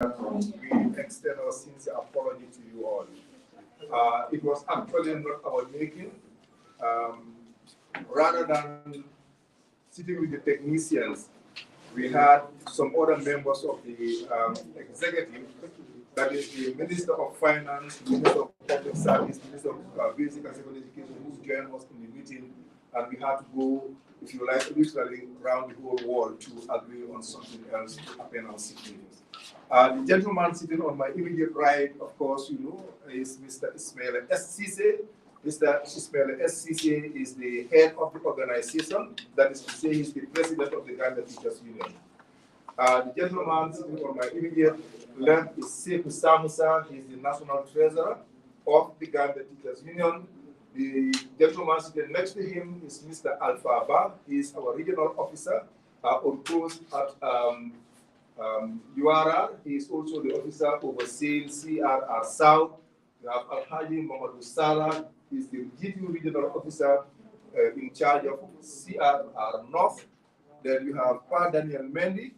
we extend our sincere apology to you all. It was actually not our making. Rather than sitting with the technicians, we had some other members of the executive, that is the Minister of Finance, Minister of Public Service, Minister of Basic and Secondary Education, who joined us in the meeting, and we had to go, if you like, literally around the whole world to agree on something else to happen on signatures. The gentleman sitting on my immediate right, of course, you know, is Mr. Ismail SCC. Mr. Ismail SCC is the head of the organization, that is to say, he's the president of the Gambia Teachers Union. The gentleman sitting on my immediate left is Sekou Samusa. He's the national treasurer of the Gambia Teachers Union. The gentleman sitting next to him is Mr. Alpha Abba. He is our regional officer on post at URR. He is also the officer overseeing CRR South. We have Alhaji Mamadou Salah. He is the GTU regional officer in charge of CRR North. Then you have Pa Daniel Mendy.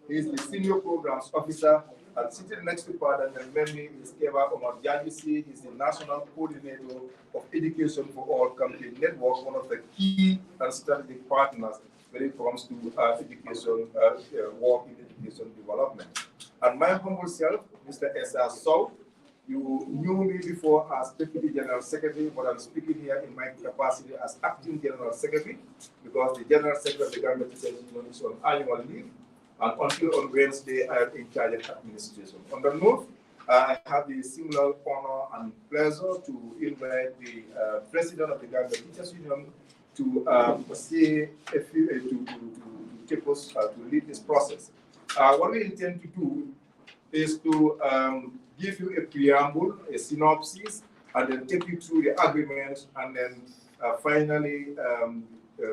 He is the senior programs officer. And sitting next to Pa Daniel Mendy is Eva Omar Jajisi. He is the national coordinator of Education for All Campaign Network, one of the key and strategic partners when it comes to education, work in education development. And my humble self, Mr. S.R. Sow, you knew me before as Deputy General Secretary, but I'm speaking here in my capacity as Acting General Secretary, because the General Secretary of the Gambia Teachers Union is on annual leave, and until on Wednesday, I am in charge of administration. On the note, I have the singular honor and pleasure to invite the President of the Gambia Teachers Union to say a few, to take us to lead this process. What we intend to do is to give you a preamble, a synopsis, and then take you through the agreement, and then finally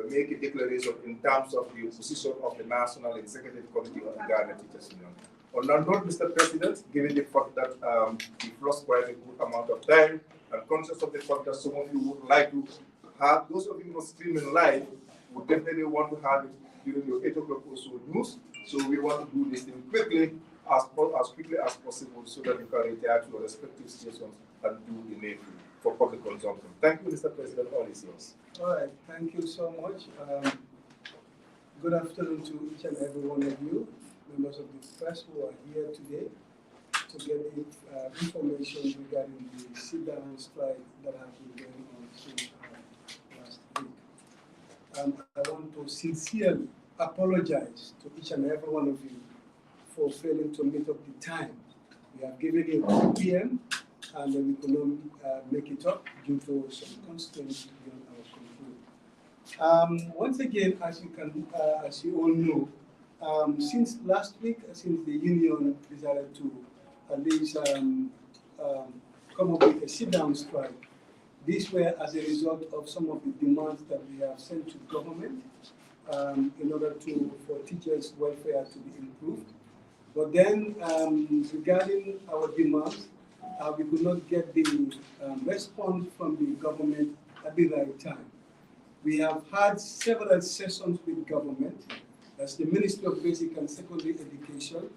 make a declaration in terms of the position of the National Executive Committee of the Gambia Teachers Union. On that note, Mr. President, given the fact that we've lost quite a good amount of time, and conscious of the fact that some of you would like to have, those of you who are streaming live would definitely want to have it during your 8 o'clock or so news. So we want to do this thing quickly, as quickly as possible, so that you can retire to your respective stations and do the needful for public consumption. Thank you, Mr. President. All is yours. All right, thank you so much. Good afternoon to each and every one of you, members of the press who are here today to get information regarding the sit-down strike that has been going on since last week. I want to sincerely apologize to each and every one of you for failing to meet up the time. We have given you 2 p.m. and we could not make it up due to some constraints beyond our control. Once again, as you all know, since last week, since the union decided to at least come up with a sit-down strike, these were as a result of some of the demands that we have sent to government in order for teachers' welfare to be improved. But then, regarding our demands, we could not get the response from the government at the right time. We have had several sessions with government, that's the Ministry of Basic and Secondary Education,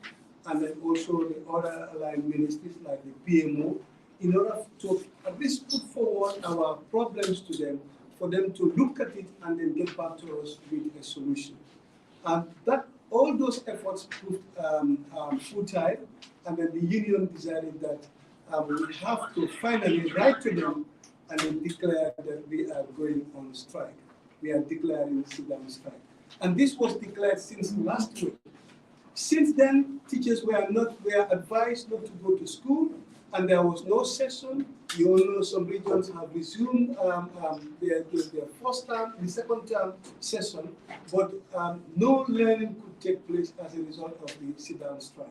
and then also the other aligned ministries like the PMO, in order to at least put forward our problems to them, for them to look at it and then get back to us with a solution. And that all those efforts proved futile, and then the union decided that we have to finally write to them and then declare that we are going on strike. We are declaring sit-down strike. And this was declared since last week. Since then, teachers were advised not to go to school, and there was no session. You all know some regions have resumed their first term, the second term session, but no learning could take place as a result of the sit-down strike.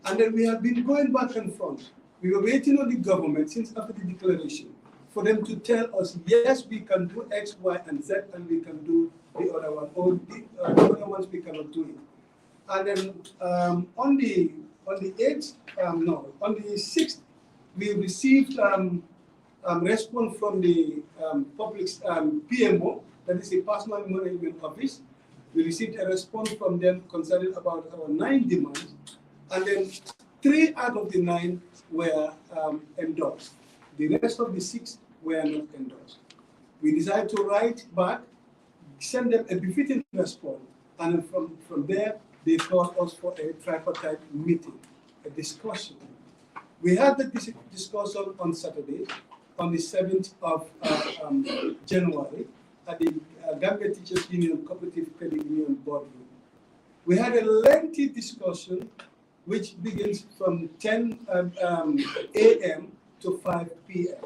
And then we have been going back and forth. We were waiting on the government since after the declaration for them to tell us, yes, we can do X, Y, and Z, and we can do the other one, or the other ones we cannot do it. And then on the 8th, on the 6th, we received response from the public PMO, that is the Personal Management Office. We received a response from them concerning about our 9 demands. And then 3 out of the 9 were endorsed. The rest of the 6 were not endorsed. We decided to write back, send them a befitting response, and from there, they called us for a tripartite meeting, a discussion. We had the discussion on Saturday, on the 7th of January, at the Gambia Teachers Union Cooperative Credit Union boardroom. We had a lengthy discussion which begins from 10 a.m. to 5 p.m.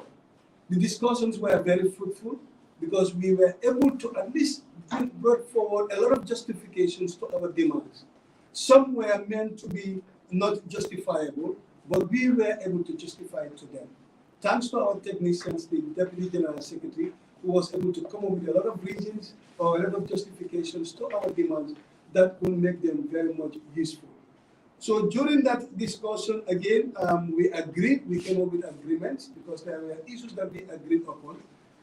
The discussions were very fruitful because we were able to at least bring forward a lot of justifications to our demands. Some were meant to be not justifiable, but we were able to justify it to them. Thanks to our technicians, the Deputy General Secretary, who was able to come up with a lot of reasons or a lot of justifications to our demands that will make them very much useful. So during that discussion, again, we agreed, we came up with agreements because there were issues that we agreed upon.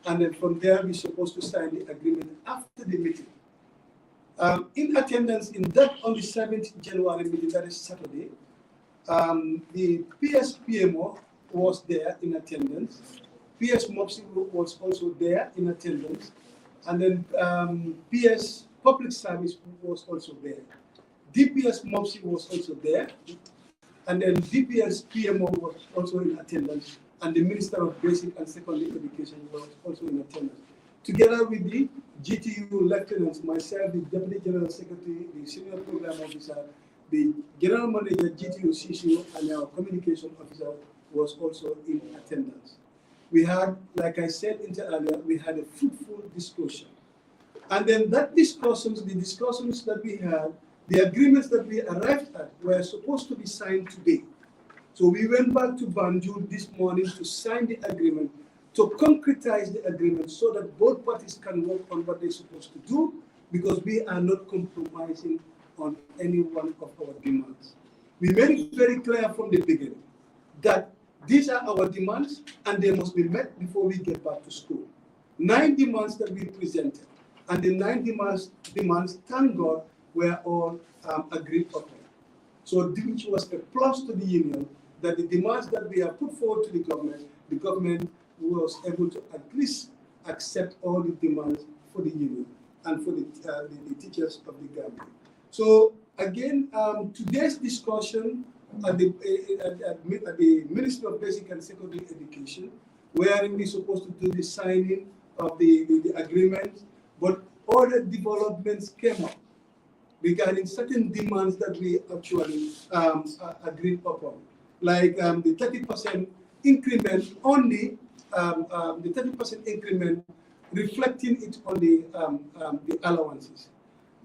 And then from there, we're supposed to sign the agreement after the meeting. In attendance in that on the 7th January meeting, that is Saturday, the PSPMO was there in attendance. PS MOPSI was also there in attendance. And then PS Public Service was also there. DPS MOPSI was also there. And then DPS PMO was also in attendance. And the Minister of Basic and Secondary Education was also in attendance. Together with the GTU lieutenants, myself, the Deputy General Secretary, the Senior Program Officer, the General Manager, GTU CCO, and our Communication Officer was also in attendance. We had, like I said earlier, we had a fruitful discussion. And then that discussions, the discussions that we had, the agreements that we arrived at were supposed to be signed today. So we went back to Banjul this morning to sign the agreement, to concretize the agreement so that both parties can work on what they're supposed to do, because we are not compromising on any one of our demands. We made it very clear from the beginning that these are our demands and they must be met before we get back to school. 9 demands that we presented, and the 9 demands, thank God, were all agreed upon. So which was a plus to the union, that the demands that we have put forward to the government was able to at least accept all the demands for the union and for the teachers of the Gambia. So again, today's discussion at the Ministry of Basic and Secondary Education, wherein we're supposed to do the signing of the agreement, but other developments came up regarding certain demands that we actually agreed upon, like the 30% increment only, the 30% increment reflecting it on the allowances.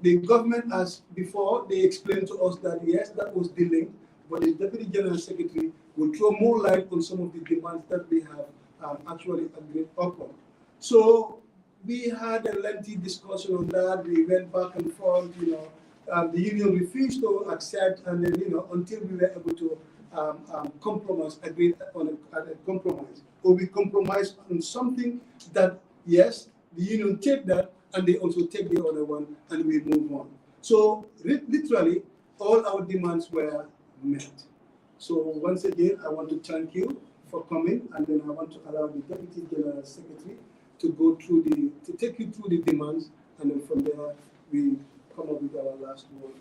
The government, as before, they explained to us that yes, that was delayed, but the Deputy General Secretary will throw more light on some of the demands that we have actually agreed upon. So we had a lengthy discussion on that. We went back and forth, the union refused to accept, and then, until we were able to compromise, agree on a compromise, or we compromise on something that, yes, the union take that, and they also take the other one, and we move on. So literally, all our demands were met. So once again, I want to thank you for coming, and then I want to allow the Deputy General Secretary to go through to take you through the demands, and then from there we come up with our last word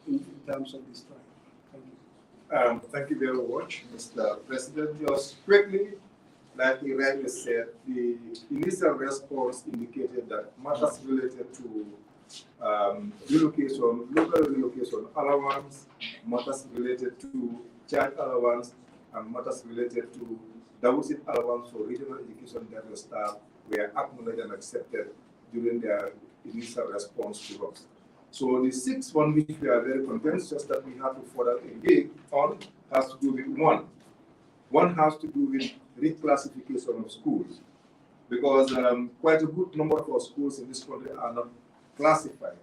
in terms of this time. Thank you. Thank you very much, Mr. President. Just quickly, like he rightly said, the initial response indicated that matters related to relocation, local relocation allowance, matters related to child allowance, and matters related to double seat allowance for regional education director staff were acknowledged and accepted during their initial response to us. So the 6th one, which we are very contentious that we have to further engage on, has to do with one. One has to do with reclassification of schools, because quite a good number of our schools in this country are not classified.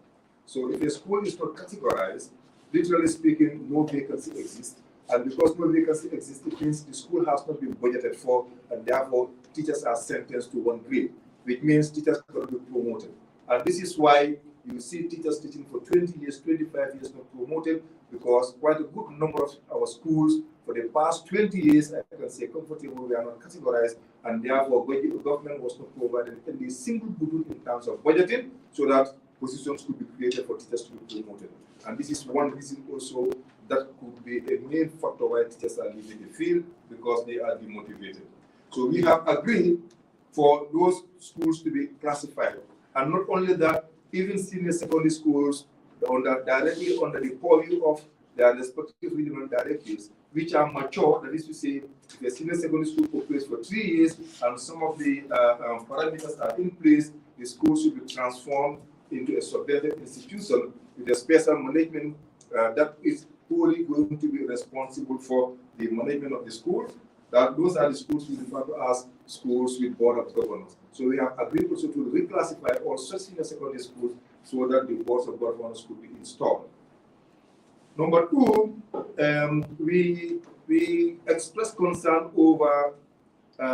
So if a school is not categorized, literally speaking, no vacancy exists. And because no vacancy exists, it means the school has not been budgeted for, and therefore teachers are sentenced to 1 grade, which means teachers cannot be promoted. And this is why you see teachers teaching for 20 years, 25 years not promoted, because quite a good number of our schools for the past 20 years, I can say comfortably, we are not categorized, and therefore the government was not provided any single budget in terms of budgeting so that positions could be created for teachers to be promoted. And this is one reason also that could be a main factor why teachers are leaving the field, because they are demotivated. So we have agreed for those schools to be classified. And not only that, even senior secondary schools directly under the purview of their respective regional directives, which are mature, that is to say, if the senior secondary school operates for 3 years and some of the parameters are in place, the school should be transformed into a subordinate institution with a special management that is wholly going to be responsible for the management of the school. That those are the schools we refer to as schools with board of governors. So we have agreed also to reclassify all such senior secondary schools so that the boards of governors could be installed. Number two, we express concern over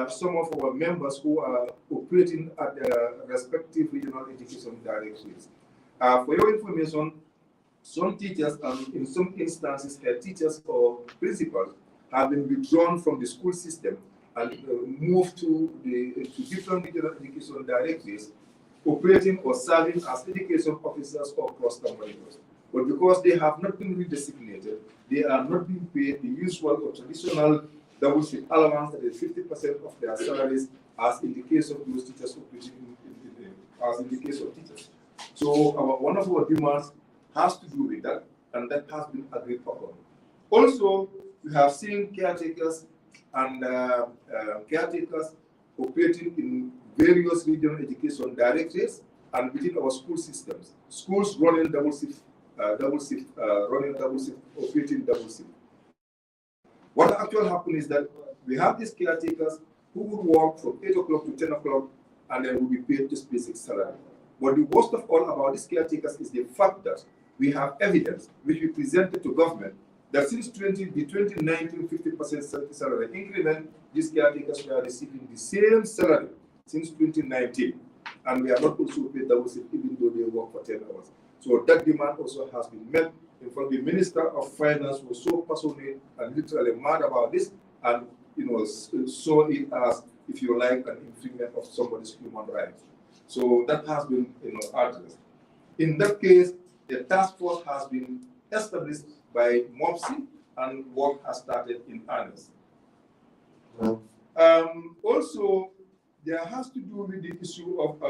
some of our members who are operating at their respective regional education directories. For your information, some teachers and in some instances head teachers or principals have been withdrawn from the school system and moved to different regional education directories, operating or serving as education officers or cluster managers. But because they have not been redesignated, they are not being paid the usual or traditional double shift allowance, that is 50% of their salaries, as in the case of those teachers operating as in the case of teachers. So one of our demands has to do with that, and that has been agreed upon. Also, we have seen caretakers and caretakers operating in various regional education directorates and within our school systems. Schools running double shift, operating double shift. What actually happens is that we have these caretakers who would work from 8 o'clock to 10 o'clock and then will be paid just basic salary. But the worst of all about these caretakers is the fact that we have evidence which we presented to government that since the 2019 50% salary increment, these caretakers were receiving the same salary since 2019. And we are not also paid double shift even though they work for 10 hours. So that demand also has been met. In fact, the Minister of Finance was so passionate and literally mad about this, and saw it as, if you like, an infringement of somebody's human rights. So that has been addressed. In that case, the task force has been established by MOPSI and work has started in earnest. Also, there has to do with the issue of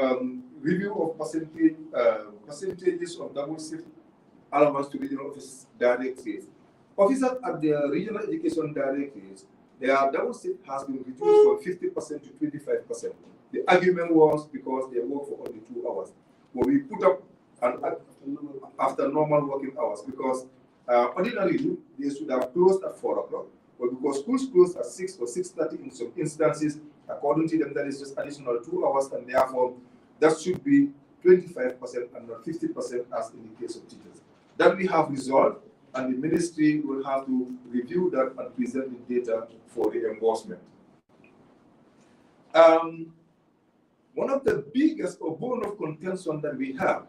review of percentages of double shift allowance to regional office directories. Officers at the regional education directories, their double shift has been reduced from 50% to 25%. The argument was because they work for only 2 hours. But we put up after normal working hours, because ordinarily they should have closed at 4 o'clock. But because schools close at 6 or 6:30 in some instances, according to them, that is just additional 2 hours, and therefore that should be 25% and not 50% as in the case of teachers. That we have resolved, and the ministry will have to review that and present the data for reimbursement. One of the biggest or bone of contention that we have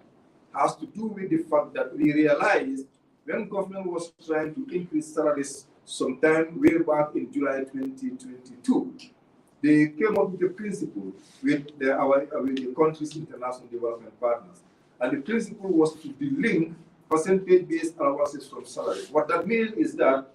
has to do with the fact that we realized when government was trying to increase salaries sometime way back in July 2022, they came up with a principle with the country's international development partners. And the principle was to delink percentage-based allowances from salaries. What that means is that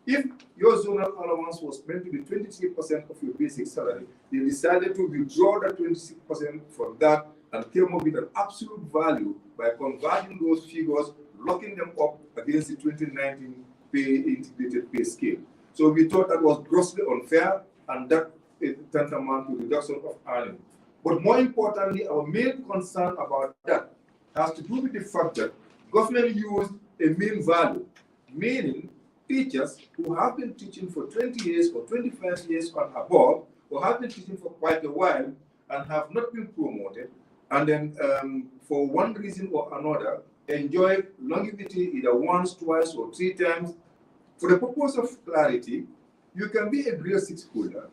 if your zonal allowance was meant to be 23% of your basic salary, they decided to withdraw that 26% from that and came up with an absolute value by converting those figures, locking them up against the 2019 integrated pay scale. So we thought that was grossly unfair, and that is tantamount to reduction of earnings. But more importantly, our main concern about that has to do with the fact that government used a mean value, meaning teachers who have been teaching for 20 years or 25 years and above, or have been teaching for quite a while and have not been promoted, and then for one reason or another, enjoy longevity either once, twice, or 3 times. For the purpose of clarity, you can be a grade 6 holder,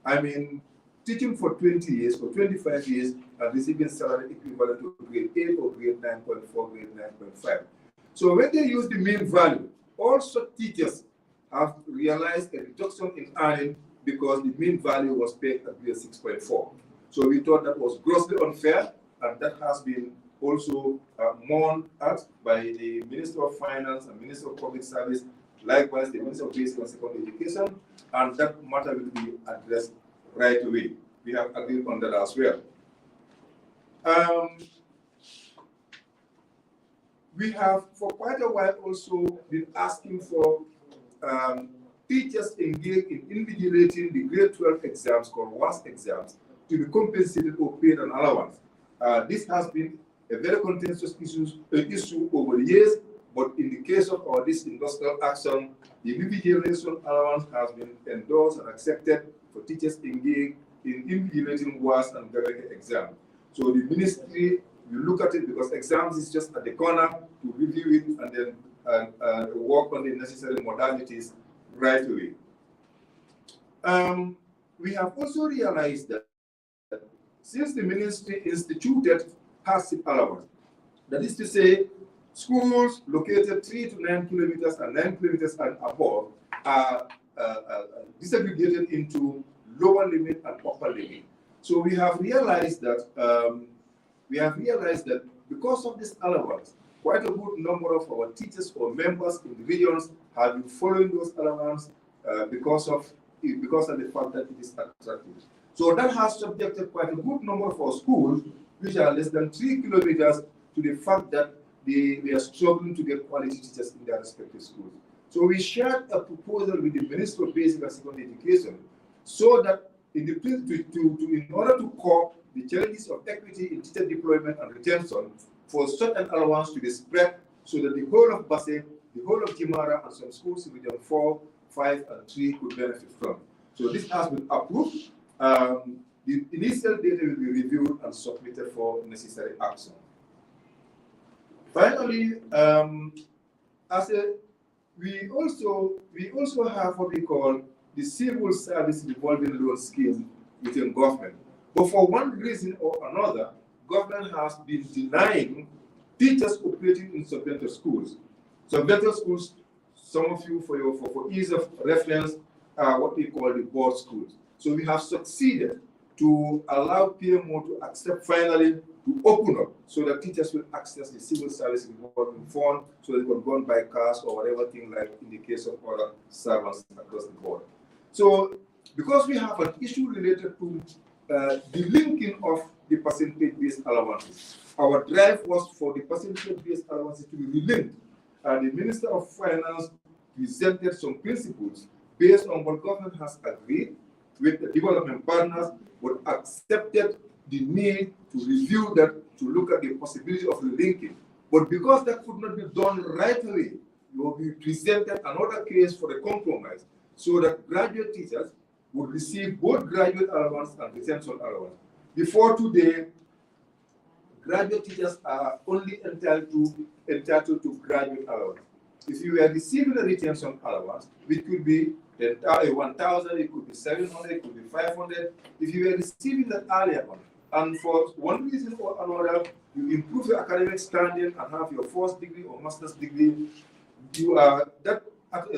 I mean, teaching for 20 years or 25 years and receiving salary equivalent to grade 8 or grade 9.4, grade 9.5. So when they use the mean value, also teachers have realized a reduction in earning because the mean value was paid at grade 6.4. So we thought that was grossly unfair, and that has been also mourned at by the Minister of Finance and Minister of Public Service, likewise the Minister of Basic and Secondary Education, and that matter will be addressed right away. We have agreed on that as well. We have for quite a while also been asking for teachers engaged in invigilating the grade 12 exams called WAS exams to be compensated or paid an allowance. This has been a very contentious issue over the years, but in the case of our this industrial action, the invigilation allowance has been endorsed and accepted for teachers engaged in invigilating WAS and GTU exam. So the ministry will look at it because exams is just at the corner to review it and then work on the necessary modalities right away. We have also realized that since the ministry instituted passive allowance, that is to say, schools located 3 to 9 kilometers and 9 kilometers and above are disaggregated into lower limit and upper limit. So we have realized that because of this allowance, quite a good number of our teachers or members in the regions have been following those allowances because of the fact that it is attractive. So that has subjected quite a good number of our schools, which are less than 3 kilometers, to the fact that they are struggling to get quality teachers in their respective schools. So we shared a proposal with the Minister of Basic and Secondary Education, so that in order to cope the challenges of equity in teacher deployment and retention, for such an allowance to be spread so that the whole of Basse, the whole of Jimara, and some schools in region 4, 5, and 3 could benefit from. So this has been approved. The initial data will be reviewed and submitted for necessary action. Finally, we also have what we call the civil service revolving loan scheme within government. But for one reason or another, government has been denying teachers operating in subvented schools. Subvented schools, some of you, for ease of reference, are what we call the board schools. So we have succeeded to allow PMO to accept finally to open up so that teachers will access the civil service revolving fund so they can go and buy cars or whatever thing like in the case of other servants across the board. So because we have an issue related to the linking of the percentage-based allowances, our drive was for the percentage-based allowances to be relinked. The Minister of Finance presented some principles based on what government has agreed with the development partners, but accepted the need to review that, to look at the possibility of relinking. But because that could not be done right away, you will be presented another case for a compromise, so that graduate teachers would receive both graduate allowance and retention allowance. Before today, graduate teachers are only entitled to graduate allowance. If you are receiving a retention allowance, which could be 1,000, it could be 700, it could be 500. If you are receiving that earlier on, and for one reason or another, you improve your academic standing and have your first degree or master's degree, that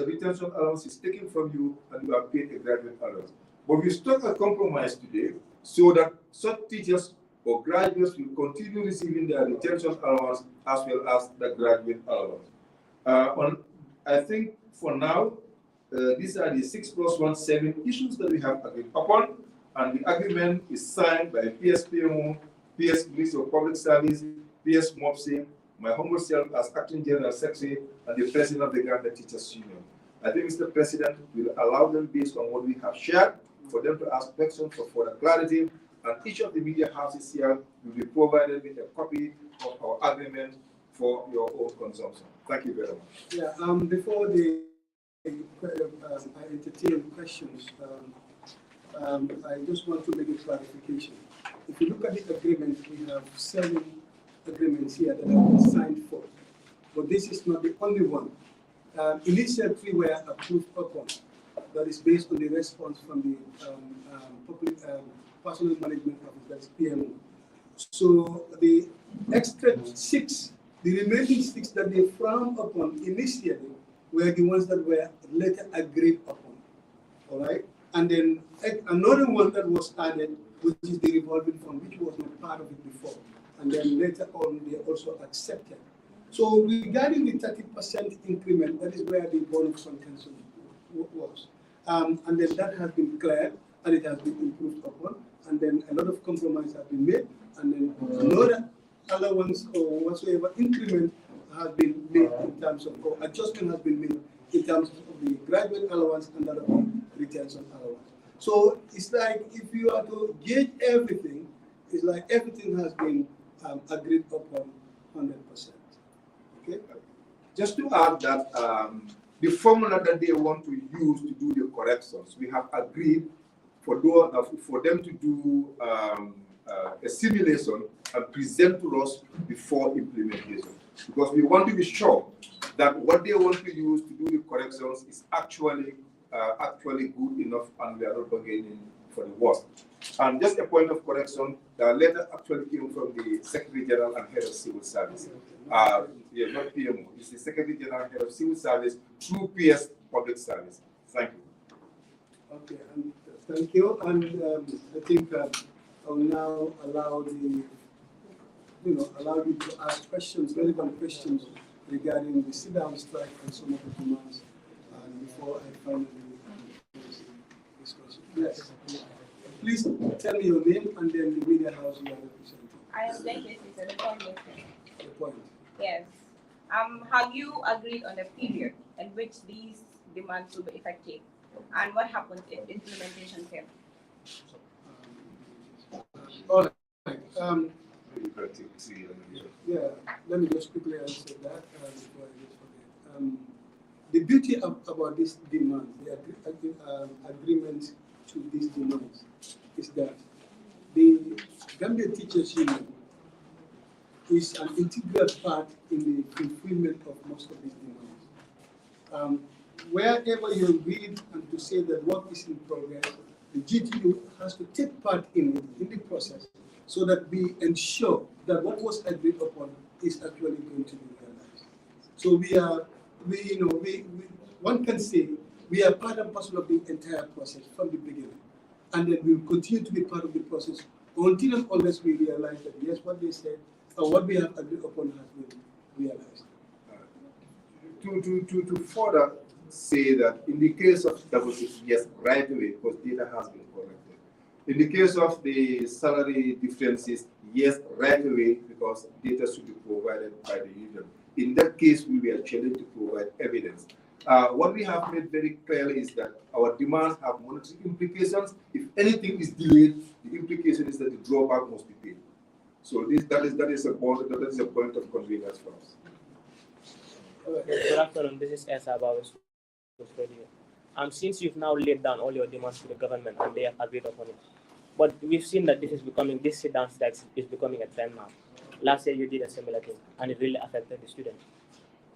retention allowance is taken from you and you are paid a graduate allowance. But we struck a compromise today so that such teachers or graduates will continue receiving their retention allowance as well as the graduate allowance. I think for now, these are the 6+1 issues that we have agreed upon, and the agreement is signed by PSPMO, PS Minister of Public Service, PS MOPSI, my humble self as Acting General Secretary, and the President of the Gambia Teachers Union. I think Mr. President will allow them, based on what we have shared, for them to ask questions for further clarity, and each of the media houses here will be provided with a copy of our agreement for your own consumption. Thank you very much. Yeah, before I entertain questions, I just want to make a clarification. If you look at the agreement, we have 7 agreements here that have been signed for, but this is not the only one. Initial 3 were approved upon. That is based on the response from the Public Personal Management Office, that is PMO. So the extra 6 The remaining 6 that they frowned upon initially were the ones that were later agreed upon. All right? And then another one that was added, which is the revolving fund, which was not part of it before. And then later on, they also accepted. So regarding the 30% increment, that is where the bond of contention was. And then that has been cleared, and it has been improved upon. And then a lot of compromise has been made. And then another allowance or whatsoever increment has been made in terms of, or adjustment has been made in terms of the graduate allowance and that of the retention allowance. So it's like if you are to gauge everything, it's like everything has been agreed upon 100%. Okay. Just to add that the formula that they want to use to do the corrections, we have agreed for them to do a simulation and present to us before implementation, because we want to be sure that what they want to use to do the corrections is actually good enough, and we are not bargaining for the worst. And just a point of correction, the letter actually came from the Secretary General and Head of Civil Service. Yeah, not PMO. It's the Secretary General and Head of Civil Service through PS Public Service. Thank you. Okay, and thank you. And I think I will now allow allow you to ask questions, relevant questions regarding the sit-down strike and some of the demands. And before I finally this question. Yes. Please tell me your name and then the media house you are representing. I am David, the point. The point. Yes. Have you agreed on a period in which these demands will be effective? And what happens if implementation fails? All right. Yeah, let me just quickly answer that before I just forget. The beauty about this demand, the agreement to these demands, is that the Gambia Teachers Union is an integral part in the fulfillment of most of these demands. Wherever you read and to say that work is in progress, the GTU has to take part in it, in the process, so that we ensure that what was agreed upon is actually going to be realized. So one can say we are part and parcel of the entire process from the beginning, and then we will continue to be part of the process until and unless we realize that yes, what they said or what we have agreed upon has been realized. To further say that in the case of WC, yes, right away, because data has been collected. In the case of the salary differences, yes, right away, because data should be provided by the union. In that case, we were challenged to provide evidence. What we have made very clearly is that our demands have monetary implications. If anything is delayed, the implication is that the drawback must be paid. So that is a point of convenience for us. Good afternoon. This is Esa Bawes. Since you've now laid down all your demands to the government and they have agreed upon it, but we've seen that this sit-down strike is becoming a trend now. Last year you did a similar thing and it really affected the students.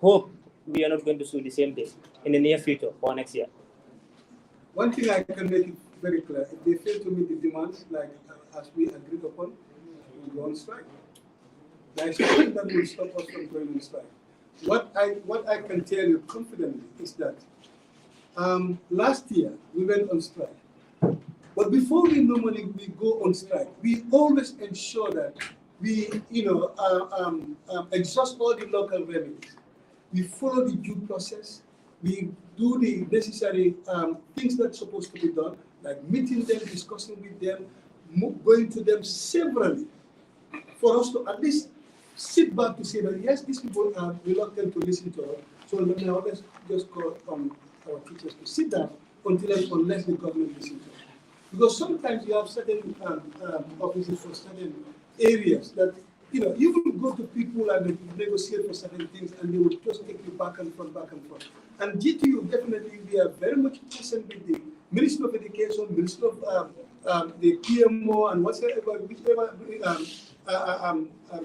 Hope we are not going to do the same thing in the near future or next year. One thing I can make it very clear: if they fail to meet the demands, like as we agreed upon, we will go on strike. There is nothing that will stop us from going on strike. What I can tell you confidently is that last year we went on strike. But before we go on strike, we always ensure that we exhaust all the local remedies. We follow the due process. We do the necessary things that's supposed to be done, like meeting them, discussing with them, going to them severally, for us to at least sit back to say that yes, these people are reluctant to listen to us. So now let's just call on our teachers to sit down unless the government listens to us. Because sometimes you have certain offices for certain areas that you will go to people and negotiate for certain things, and they will just take you back and forth. And GTU, definitely, we are very much present with the Ministry of Education, Ministry of the PMO, and whichever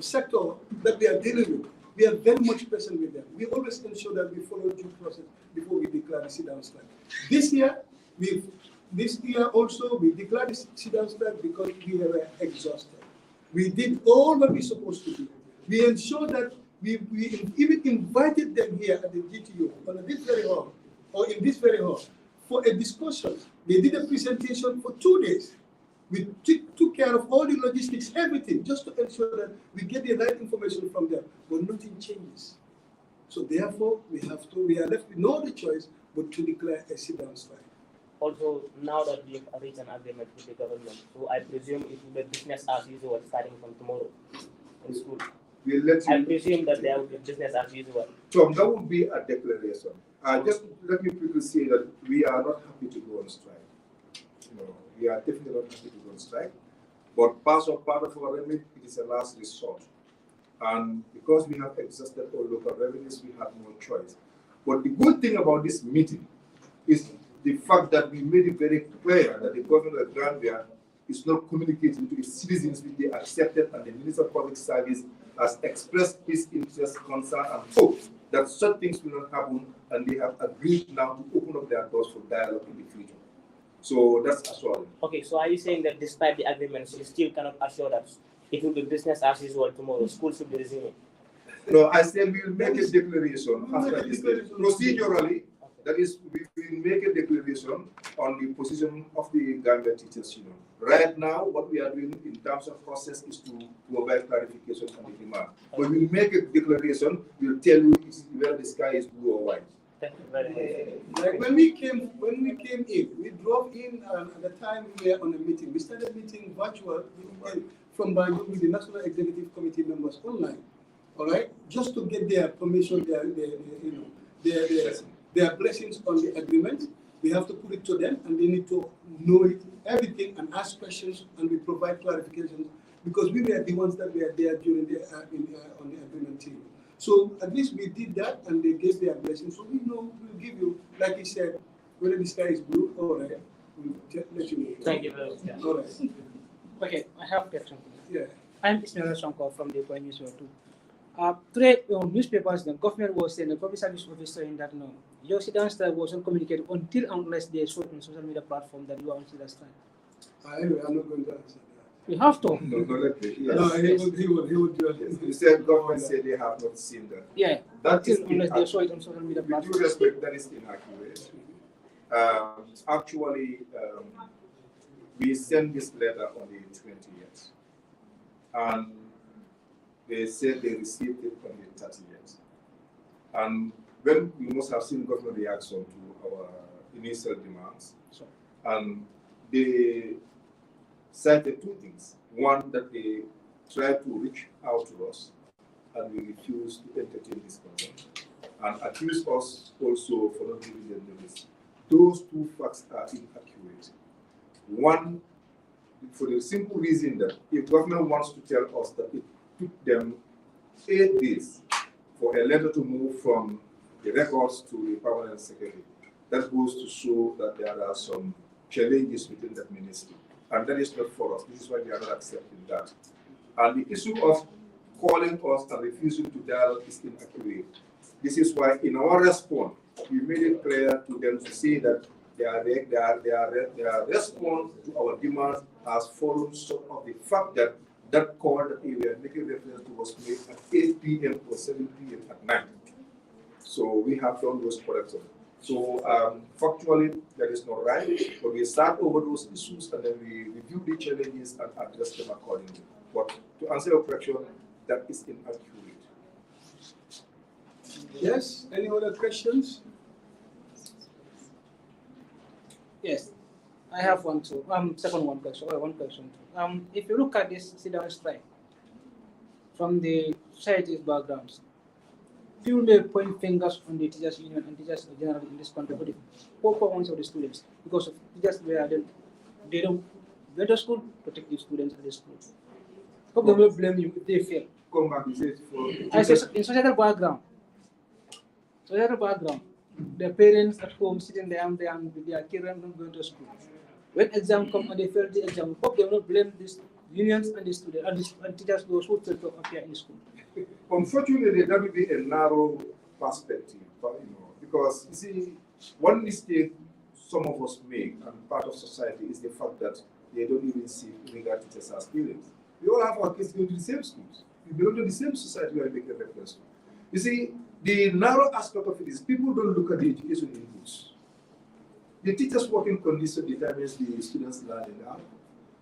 sector that we are dealing with. We are very much present with them. We always ensure that we follow due process before we declare the sit-down strike. This year also, we declared the sit-down strike because we were exhausted. We did all what we're supposed to do. We ensured that We even invited them here at the GTU on this very hall, or in this very hall, for a discussion. They did a presentation for 2 days. We took care of all the logistics, everything, just to ensure that we get the right information from them. But nothing changes. So therefore, we are left with no other choice but to declare a sit-down strike. Also, now that we have reached an agreement with the government, so I presume it will be business as usual starting from tomorrow in school. We'll let you. I presume that there will be business as usual. Tom, that would be a declaration. Just let me quickly say that we are not happy to go on strike. We are definitely not happy to go on strike. But part of our remit, it is a last resort. And because we have exhausted all local revenues, we have no choice. But the good thing about this meeting is the fact that we made it very clear that the government of Gambia is not communicating to its citizens which they accepted, and the Minister of Public Service has expressed his interest, concern, and hope that such things will not happen, and they have agreed now to open up their doors for dialogue in the future. So that's assuring. Okay, so are you saying that despite the agreements, you still cannot assure that it will be business as usual tomorrow? School should be resuming. No, I said we will make a declaration after this. Procedurally, that is, we will make a declaration on the position of the Gambia Teachers Union. Right now, what we are doing in terms of process is to provide clarification on the demand. When we make a declaration, we'll tell you whether the sky is blue or white. Thank you very much. Like when we came in, we drove in at the time we were on a meeting. We started meeting virtual from Banjul with the National Executive Committee members online. All right, just to get their permission, their blessings on the agreement. We have to put it to them, and they need to know it, everything, and ask questions, and we provide clarifications because we were the ones that were there during the on the agreement team. So at least we did that, and they gave their blessings. So we know we'll give you, like he said, whether the sky is blue or red, we'll just let you know. Thank you very much. All right. Okay, I have a question. Yeah. I'm Ismail Sonko from the Point News too. Today, newspapers, the government was saying, the public service officer saying that no, your sit-down strike wasn't communicated until unless they saw on social media platform that you are on sit-down strike. Anyway, I'm not going to answer that. You have to. No, He would do it. You said government said they have not seen that. Yeah, That is until unless they saw it on social media with platform. due respect, that is inaccurate. Actually, we sent this letter on the 20th, and they said they received it on the 30th. And when we must have seen government reaction to our initial demands, and they cited two things. One, that they tried to reach out to us, and we refused to entertain this concern, and accused us also for not giving them notice. Those two facts are inaccurate. One, for the simple reason that if government wants to tell us that it took them 8 days for a letter to move from the records to the permanent secretary, that goes to show that there are some challenges within that ministry. And that is not for us. This is why we are not accepting that. And the issue of calling us and refusing to dialogue is inaccurate. This is why in our response, we made it clear to them to say that their response to our demands has followed sort of the fact that that call that we were making reference to was made at 8 p.m. or 7 p.m. at night. So we have done those corrections. So factually, that is not right, but we start over those issues and then we review the challenges and address them accordingly. But to answer your question, that is inaccurate. Yes, any other questions? Yes, I have one too. Second one question. If you look at this sit-down strike from the society's backgrounds, people may point fingers on the teachers union and teachers generally in this country for the poor performance of the students because of teachers where they don't go to school, protect the students at the school. How they will blame you if they fail? Come back, you said for I say in societal background, the parents at home sitting there and with their children not going to school. When exam come and they fail the exam, hope they will not blame these unions and the students and teachers those who fail to appear in school. Unfortunately, that will be a narrow perspective, because you see, one mistake some of us make and part of society is the fact that they don't even see teachers as parents. We all have our kids going to the same schools. We belong to the same society we are making reference to. You see, the narrow aspect of it is people don't look at the education inputs. The teacher's working condition determines the students' learning outcome.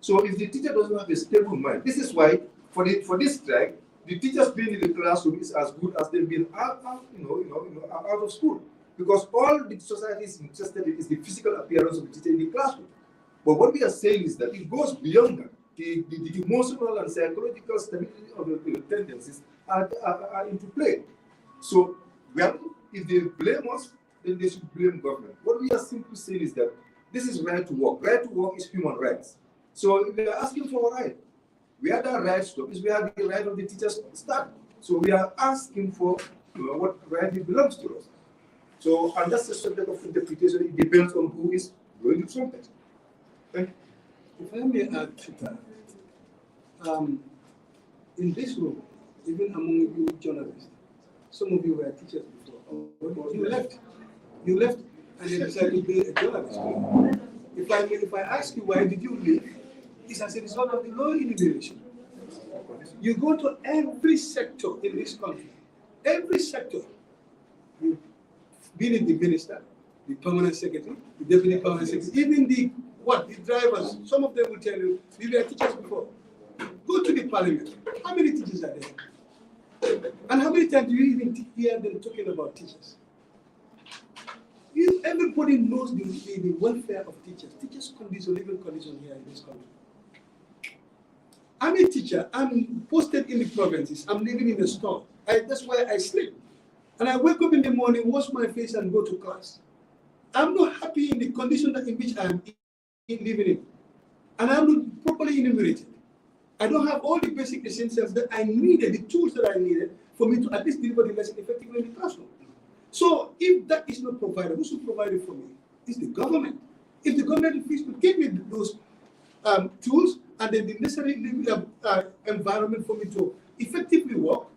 So if the teacher doesn't have a stable mind, this is why for this strike, the teachers being in the classroom is as good as them being out of school. Because all the society is interested in is the physical appearance of the teacher in the classroom. But what we are saying is that it goes beyond that. The emotional and psychological stability of the tendencies are into play. So, if they blame us, then they should blame government. What we are simply saying is that this is right to work. Right to work is human rights. So if we are asking for a right, where that right stop is where the right of the teachers start. So we are asking for what right belongs to us. So, and that's the subject of interpretation. It depends on who is going to trumpet. Thank you. If I may add to that, in this room, even among you journalists, some of you were teachers before. You left. You left and you decided to be a journalist. If I ask you why did you leave, it's as a result of the low immigration. You go to every sector in this country, every sector. You've been in the minister, the permanent secretary, the deputy permanent secretary, even the drivers. Some of them will tell you, we were teachers before. Go to the parliament. How many teachers are there? And how many times do you even hear them talking about teachers? Everybody knows the welfare of teachers. Teachers' condition, living condition here in this country. I'm a teacher. I'm posted in the provinces. I'm living in a store. That's why I sleep. And I wake up in the morning, wash my face, and go to class. I'm not happy in the condition in which I'm living in. And I'm not properly enumerated. I don't have all the basic essentials that I needed, the tools that I needed for me to at least deliver the lesson effectively in the classroom. So if that is not provided, who should provide it for me? It's the government. If the government refuses to give me those tools and then the necessary environment for me to effectively work,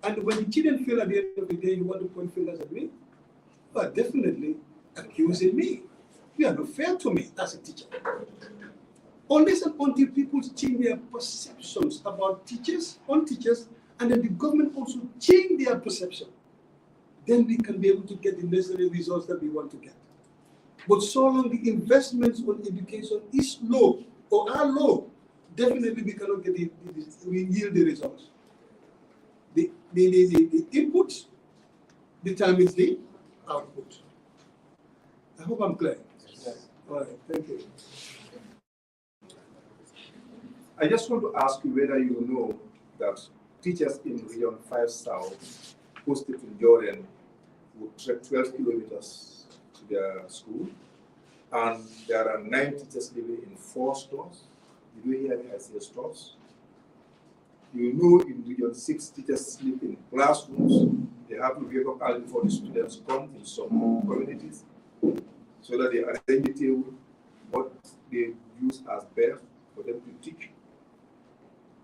and when the children feel at the end of the day you want to point fingers at me, but definitely accusing me. You are not fair to me as a teacher. Unless and until people change their perceptions about teachers, on teachers, and then the government also change their perception, then we can be able to get the necessary results that we want to get. But so long the investments on education is low or are low, definitely we cannot get we yield the results. The input determines the output. I hope I'm clear. Yes. All right, thank you. I just want to ask you whether you know that teachers in Region 5 South, posted in Jordan, would trek 12 kilometers to their school, and there are 9 teachers living in 4 stores. Did you hear me? I say stores. You know, in Region 6, teachers sleep in classrooms. They have to wake up early before the students come in some communities, so that they arrange the table, what they use as bed for them to teach.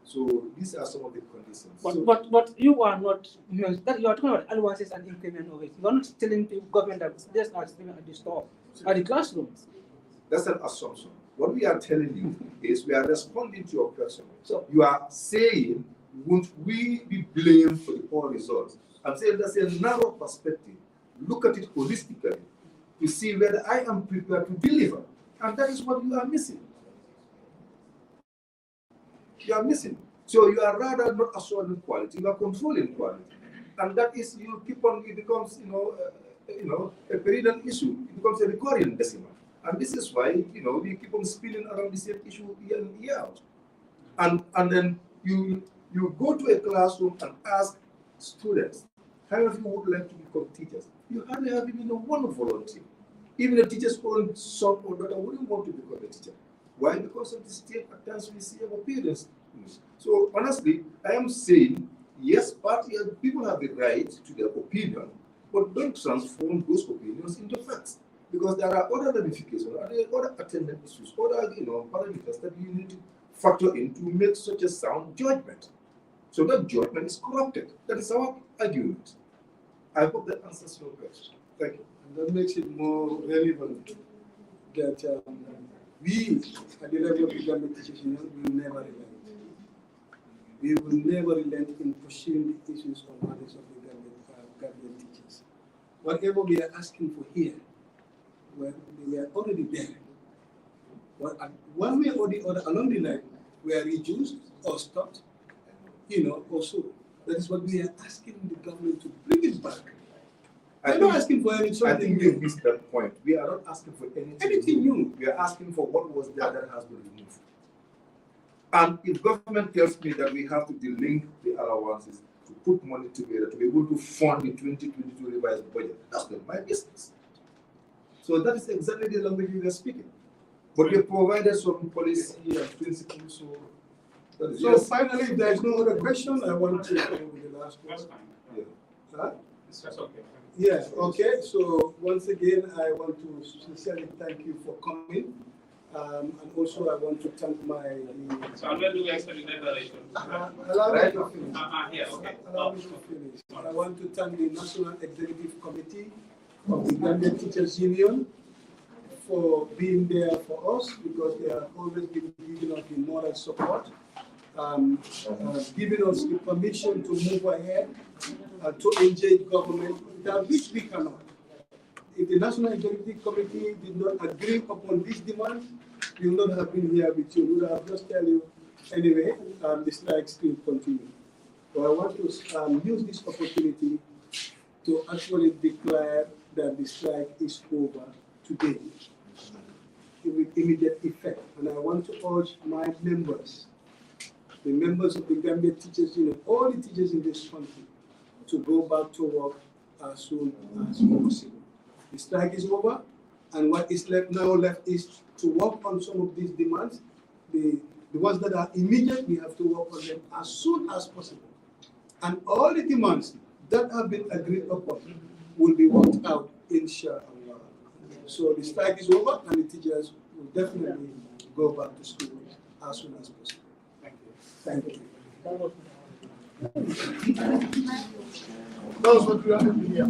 So these are some of the conditions. But you are not, you are talking about allowances and increment of it. You are not telling the government that just are sleeping at the store, at the classrooms. That's an assumption. What we are telling you is we are responding to your question. So you are saying, won't we be blamed for the poor results? I'm saying that's a narrow perspective. Look at it holistically to see whether I am prepared to deliver. And that is what you are missing. You are missing. So you are rather not assuring quality, you are controlling quality. And that is, you keep on, it becomes, a perennial issue. It becomes a recurring decimal. And this is why, we keep on spinning around the same issue year in, year out. And then you go to a classroom and ask students, how many of you would like to become teachers? You hardly have even one volunteer. Even a teacher's own son or daughter wouldn't want to become a teacher. Why? Because of the state at times we see our parents. So honestly, I am saying, yes, people have the right to their opinion, but don't transform those opinions into facts. Because there are other ramifications, other attendant issues, other parameters that you need to factor in to make such a sound judgment. So that judgment is corrupted. That is our argument. I hope that answers your question. Thank you. And that makes it more relevant that we, at the level of the Gambia Teachers Union, will never relent. We will never relent in pursuing the issues on matters of the Gambia Gambian teachers. Whatever we are asking for here, well, they were already there. Well, one way or the other along the line, were reduced or stopped, also. That is what we are asking the government to bring it back. We're not asking for anything. I think you missed that point. We are not asking for anything new. We are asking for what was there that has been removed. And if government tells me that we have to delink the allowances to put money together to be able to fund the 2022 revised budget, that's not my business. So that is exactly the language we are speaking. But we provided some policy and principles. So finally, if there is no other question, I want to go with the last one. That's fine. Yeah. Huh? That's okay. Yes, okay. So once again, I want to sincerely thank you for coming. And also I want to thank my... So I'm going to do extra declaration. Allow me to finish. Here, okay. Allow me to finish. I want to thank the National Executive Committee of the Gambia Teachers Union for being there for us, because they have always been giving us the moral support, giving us the permission to move ahead, to engage government, without which we cannot. If the National Executive Committee did not agree upon these demands, we would not have been here with you. We would have just tell you, anyway, the strike still continues. So I want to use this opportunity to actually declare that the strike is over today, with immediate effect. And I want to urge my members, the members of the Gambia Teachers Union, all the teachers in this country, to go back to work as soon as possible. The strike is over, and what is left is to work on some of these demands. The ones that are immediate, we have to work on them as soon as possible. And all the demands that have been agreed upon will be worked out, inshallah. So the strike is over, and the teachers will definitely go back to school as soon as possible. Thank you. That was what we are doing here.